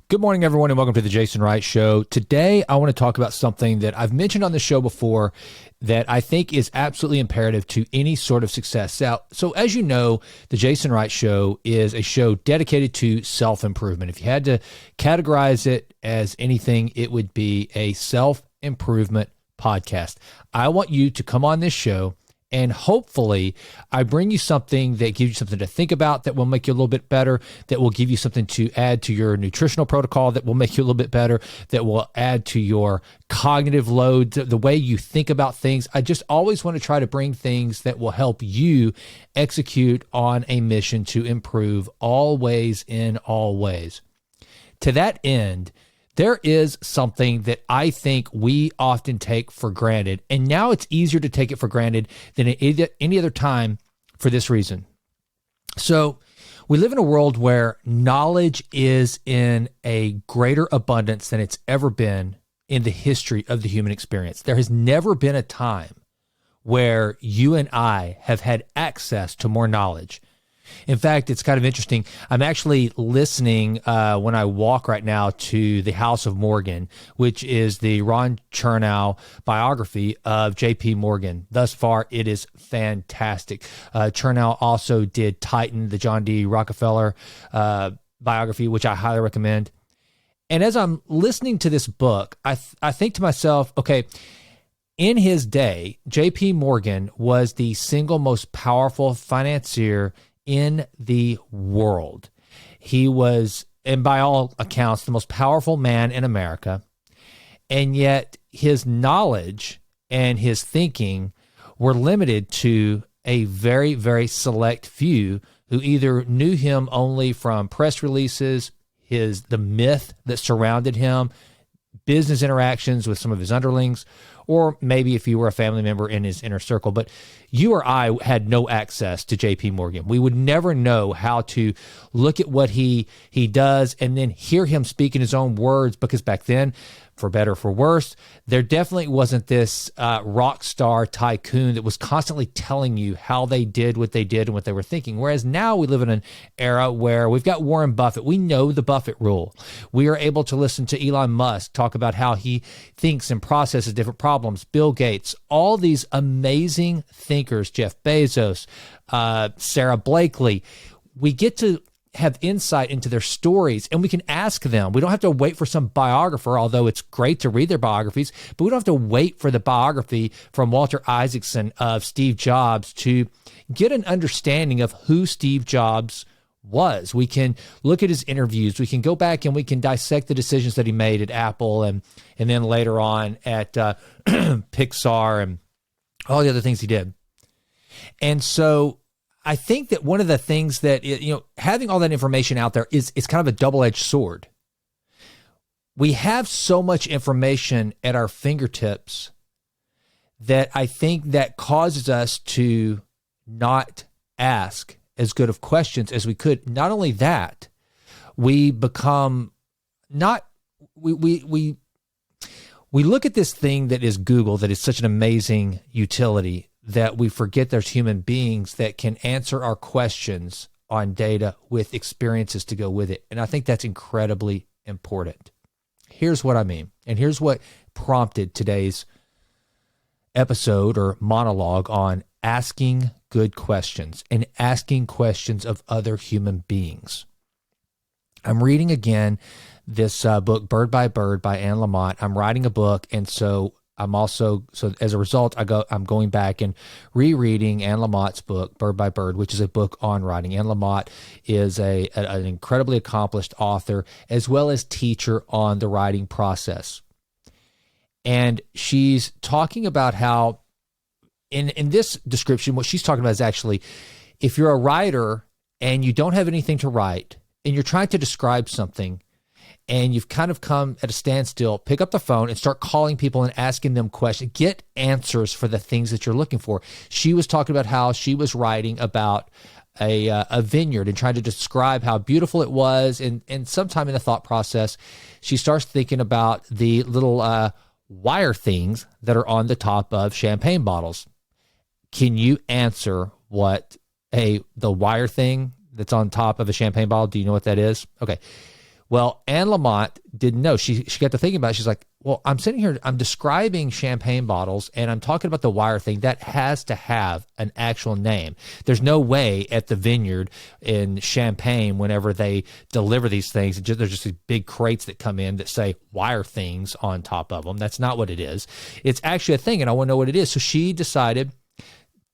Good morning, everyone, and welcome to the Jason Wright Show. Today, I want to talk about something that I've mentioned on the show before that I think is absolutely imperative to any sort of success. So as you know, the Jason Wright Show is a show dedicated to self-improvement. If you had to categorize it as anything, it would be a self-improvement podcast. I want you to come on this show and hopefully I bring you something that gives you something to think about that will make you a little bit better, that will give you something to add to your nutritional protocol that will make you a little bit better, that will add to your cognitive load, the way you think about things. I just always want to try to bring things that will help you execute on a mission to improve always in all ways. To that end, there is something that I think we often take for granted, and now it's easier to take it for granted than at any other time for this reason. So we live in a world where knowledge is in a greater abundance than it's ever been in the history of the human experience. There has never been a time where you and I have had access to more knowledge. In fact, it's kind of interesting. I'm actually listening when I walk right now to The House of Morgan, which is the Ron Chernow biography of J.P. Morgan. Thus far, it is fantastic. Chernow also did Titan, the John D. Rockefeller biography, which I highly recommend. And as I'm listening to this book, I think to myself, okay, in his day, J.P. Morgan was the single most powerful financier in the world. He was, and by all accounts, the most powerful man in America. And yet his knowledge and his thinking were limited to a very, very select few who either knew him only from press releases, the myth that surrounded him, business interactions with some of his underlings, or maybe if you were a family member in his inner circle. But you or I had no access to J.P. Morgan. We would never know how to look at what he does and then hear him speak in his own words, because back then, for better or for worse, there definitely wasn't this rock star tycoon that was constantly telling you how they did what they did and what they were thinking. Whereas now we live in an era where we've got Warren Buffett. We know the Buffett rule. We are able to listen to Elon Musk talk about how he thinks and processes different problems. Bill Gates, all these amazing thinkers, Jeff Bezos, Sarah Blakely. We get to have insight into their stories, and we can ask them. We don't have to wait for some biographer, although it's great to read their biographies, but we don't have to wait for the biography from Walter Isaacson of Steve Jobs to get an understanding of who Steve Jobs was. We can look at his interviews. We can go back and we can dissect the decisions that he made at Apple and then later on at Pixar and all the other things he did. And so I think that one of the things that, having all that information out there is kind of a double-edged sword. We have so much information at our fingertips that I think that causes us to not ask as good of questions as we could. Not only that, we become we look at this thing that is Google, that is such an amazing utility, that we forget there's human beings that can answer our questions on data with experiences to go with it. And I think that's incredibly important. Here's what I mean. And here's what prompted today's episode or monologue on asking good questions and asking questions of other human beings. I'm reading again this book, Bird by Bird by Anne Lamott. I'm writing a book, and so as a result, I'm going back and rereading Anne Lamott's book, Bird by Bird, which is a book on writing. Anne Lamott is an incredibly accomplished author as well as teacher on the writing process. And she's talking about how, in this description, what she's talking about is actually, if you're a writer and you don't have anything to write and you're trying to describe something, and you've kind of come at a standstill, pick up the phone and start calling people and asking them questions. Get answers for the things that you're looking for. She was talking about how she was writing about a vineyard and trying to describe how beautiful it was. And sometime in the thought process, she starts thinking about the little wire things that are on the top of champagne bottles. Can you answer what the wire thing that's on top of a champagne bottle? Do you know what that is? Okay. Well, Anne Lamott didn't know. She got to thinking about it. She's like, well, I'm sitting here, I'm describing champagne bottles, and I'm talking about the wire thing. That has to have an actual name. There's no way at the vineyard in Champagne, whenever they deliver these things, there's just these big crates that come in that say wire things on top of them. That's not what it is. It's actually a thing, and I want to know what it is. So she decided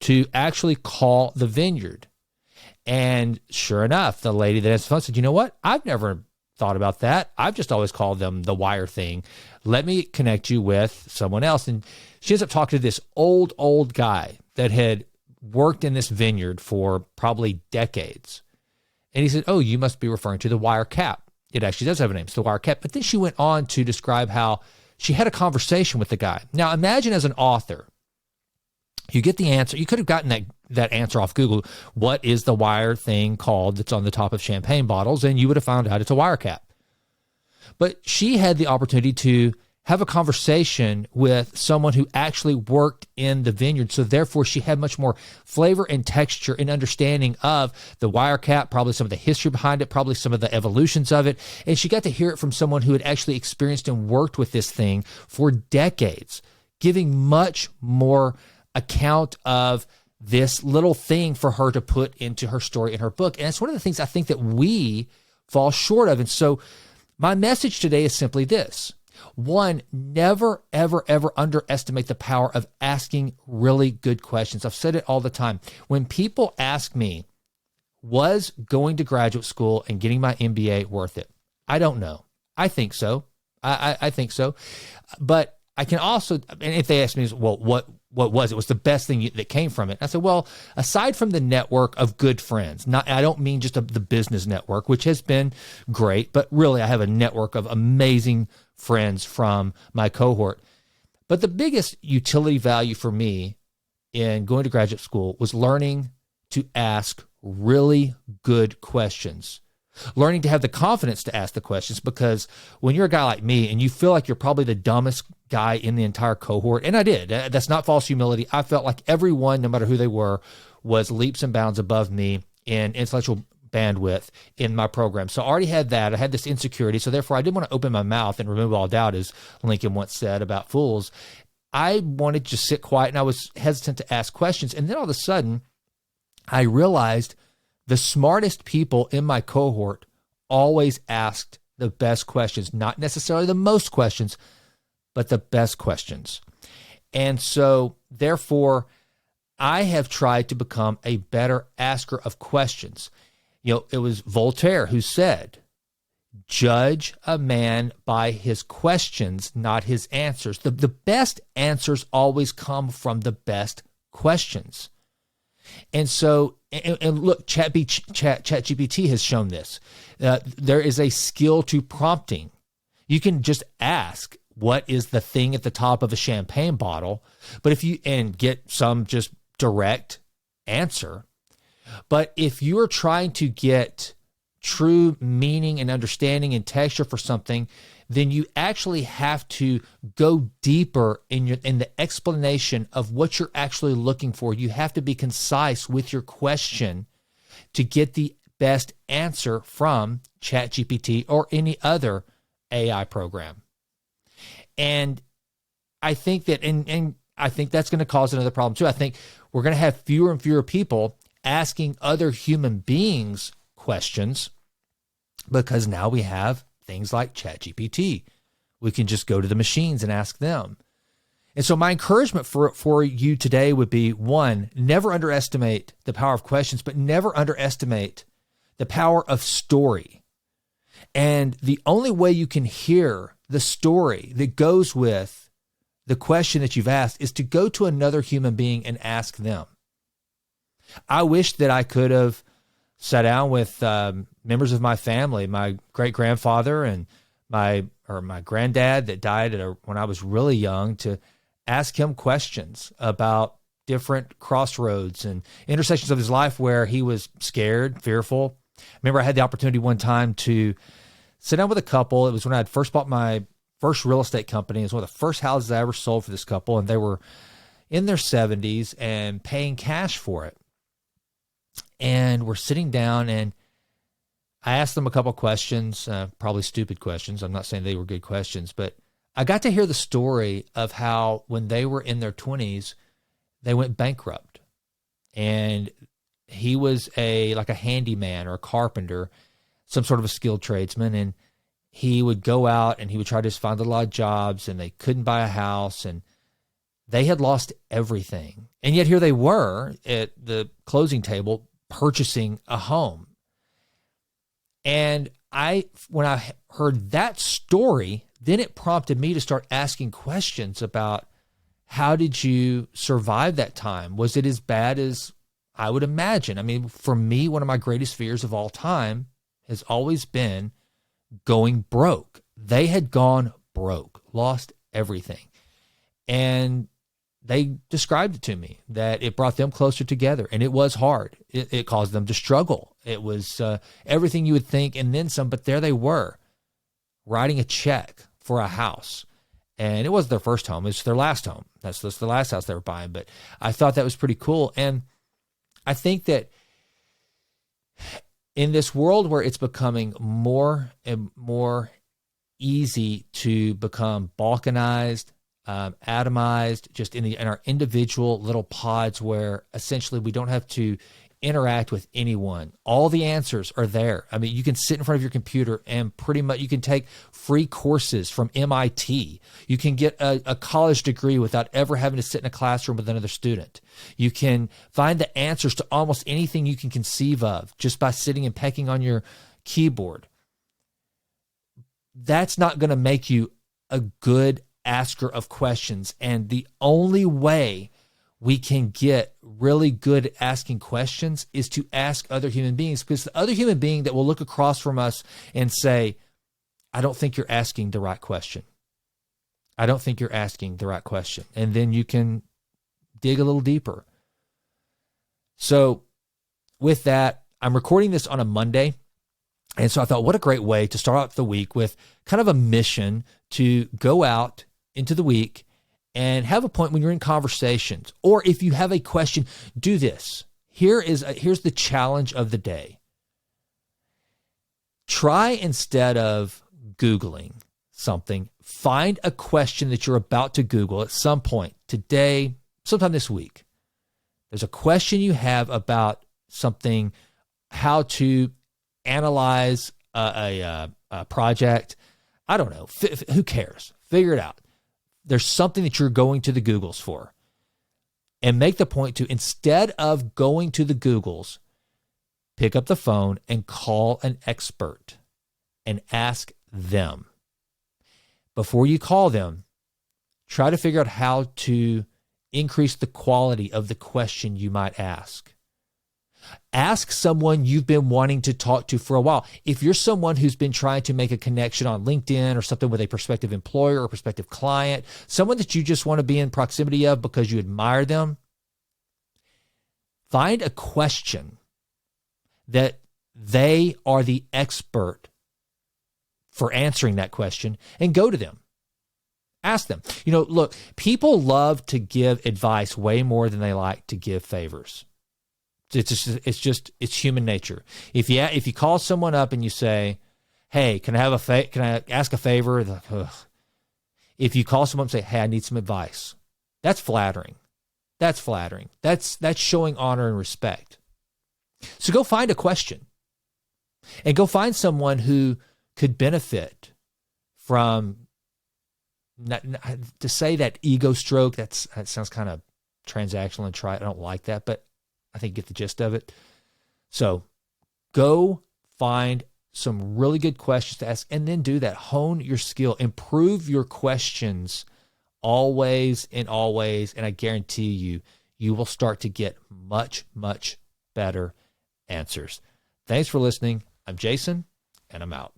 to actually call the vineyard. And sure enough, the lady that has the phone said, you know what? I've never thought about that. I've just always called them the wire thing. Let me connect you with someone else. And she ends up talking to this old guy that had worked in this vineyard for probably decades. And he said, oh, you must be referring to the wire cap. It actually does have a name. It's the wire cap. But then she went on to describe how she had a conversation with the guy. Now, imagine as an author, you get the answer. You could have gotten that answer off Google. What is the wire thing called that's on the top of champagne bottles? And you would have found out it's a wire cap. But she had the opportunity to have a conversation with someone who actually worked in the vineyard. So therefore, she had much more flavor and texture and understanding of the wire cap, probably some of the history behind it, probably some of the evolutions of it. And she got to hear it from someone who had actually experienced and worked with this thing for decades, giving much more account of this little thing for her to put into her story in her book. And it's one of the things I think that we fall short of. And so my message today is simply this. One, never, ever, ever underestimate the power of asking really good questions. I've said it all the time. When people ask me, was going to graduate school and getting my MBA worth it? I don't know. I think so. I think so. But I can also, and if they ask me, well, what was it? Was the best thing that came from it? I said, well, aside from the network of good friends, I don't mean just the business network, which has been great, but really I have a network of amazing friends from my cohort. But the biggest utility value for me in going to graduate school was learning to ask really good questions. Learning to have the confidence to ask the questions, because when you're a guy like me and you feel like you're probably the dumbest guy in the entire cohort, and I did, that's not false humility. I felt like everyone, no matter who they were, was leaps and bounds above me in intellectual bandwidth in my program. So I already had that. I had this insecurity. So therefore, I didn't want to open my mouth and remove all doubt, as Lincoln once said about fools. I wanted to sit quiet, and I was hesitant to ask questions. And then all of a sudden, I realized the smartest people in my cohort always asked the best questions, not necessarily the most questions, but the best questions. And so therefore, I have tried to become a better asker of questions. You know, it was Voltaire who said, judge a man by his questions, not his answers. The best answers always come from the best questions. And so, and look, ChatGPT has shown this. There is a skill to prompting. You can just ask, what is the thing at the top of a champagne bottle? But if you, and get some just direct answer. But if you are trying to get true meaning and understanding and texture for something, then you actually have to go deeper in the explanation of what you're actually looking for. You have to be concise with your question to get the best answer from ChatGPT or any other AI program. And I think that, and I think that's going to cause another problem too. I think we're going to have fewer and fewer people asking other human beings questions, because now we have things like ChatGPT. We can just go to the machines and ask them. And so my encouragement for you today would be, one, never underestimate the power of questions, but never underestimate the power of story. And the only way you can hear the story that goes with the question that you've asked is to go to another human being and ask them. I wish that I could have sat down with members of my family, my great-grandfather and my granddad that died when I was really young, to ask him questions about different crossroads and intersections of his life where he was scared, fearful. I remember I had the opportunity one time to sit down with a couple. It was when I had first bought my first real estate company. It was one of the first houses I ever sold for this couple, and they were in their 70s and paying cash for it. And we're sitting down, and I asked them a couple questions, probably stupid questions. I'm not saying they were good questions, but I got to hear the story of how when they were in their 20s, they went bankrupt. And he was like a handyman or a carpenter, some sort of a skilled tradesman. And he would go out and he would try to find a lot of jobs, and they couldn't buy a house, and they had lost everything. And yet here they were at the closing table purchasing a home. And when I heard that story, then it prompted me to start asking questions about, how did you survive that time? Was it as bad as I would imagine? I mean, for me, one of my greatest fears of all time has always been going broke. They had gone broke, lost everything. And they described it to me that it brought them closer together, and it was hard. It caused them to struggle. It was everything you would think and then some, but there they were writing a check for a house. And it wasn't their first home. It was their last home. That's the last house they were buying. But I thought that was pretty cool. And I think that in this world where it's becoming more and more easy to become balkanized, atomized, just in our individual little pods where essentially we don't have to interact with anyone. All the answers are there. I mean, you can sit in front of your computer and pretty much you can take free courses from MIT. You can get a college degree without ever having to sit in a classroom with another student. You can find the answers to almost anything you can conceive of just by sitting and pecking on your keyboard. That's not going to make you a good asker of questions. And the only way we can get really good at asking questions is to ask other human beings, because the other human being that will look across from us and say, I don't think you're asking the right question. I don't think you're asking the right question. And then you can dig a little deeper. So with that, I'm recording this on a Monday. And so I thought, what a great way to start out the week with kind of a mission to go out into the week and have a point when you're in conversations, or if you have a question, do this. Here's the challenge of the day. Try, instead of Googling something, find a question that you're about to Google at some point today, sometime this week. There's a question you have about something, how to analyze a project. I don't know. Who cares? Figure it out. There's something that you're going to the Googles for, and make the point to, instead of going to the Googles, pick up the phone and call an expert and ask them. Before you call them, try to figure out how to increase the quality of the question you might ask. Ask someone you've been wanting to talk to for a while. If you're someone who's been trying to make a connection on LinkedIn or something with a prospective employer or prospective client, someone that you just want to be in proximity of because you admire them, find a question that they are the expert for answering that question and go to them. Ask them. Look, people love to give advice way more than they like to give favors. It's human nature. If you call someone up and you say, "Hey, can I ask a favor?" Like, ugh. If you call someone and say, "Hey, I need some advice," that's flattering. That's flattering. That's showing honor and respect. So go find a question, and go find someone who could benefit from. To say that ego stroke, that sounds kind of transactional and trite. I don't like that, but I think you get the gist of it. So go find some really good questions to ask, and then do that. Hone your skill. Improve your questions always and always, and I guarantee you will start to get much, much better answers. Thanks for listening. I'm Jason, and I'm out.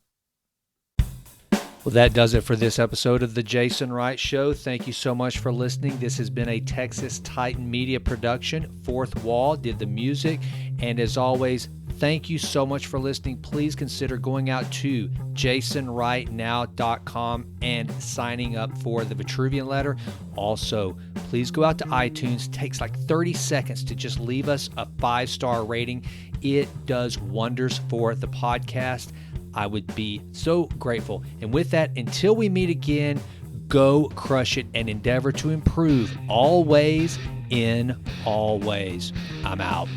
Well, that does it for this episode of The Jason Wright Show. Thank you so much for listening. This has been a Texas Titan Media production. Fourth Wall did the music. And as always, thank you so much for listening. Please consider going out to jasonwrightnow.com and signing up for the Vitruvian Letter. Also, please go out to iTunes. It takes like 30 seconds to just leave us a 5-star rating. It does wonders for the podcast. I would be so grateful. And with that, until we meet again, go crush it and endeavor to improve always in all ways. I'm out.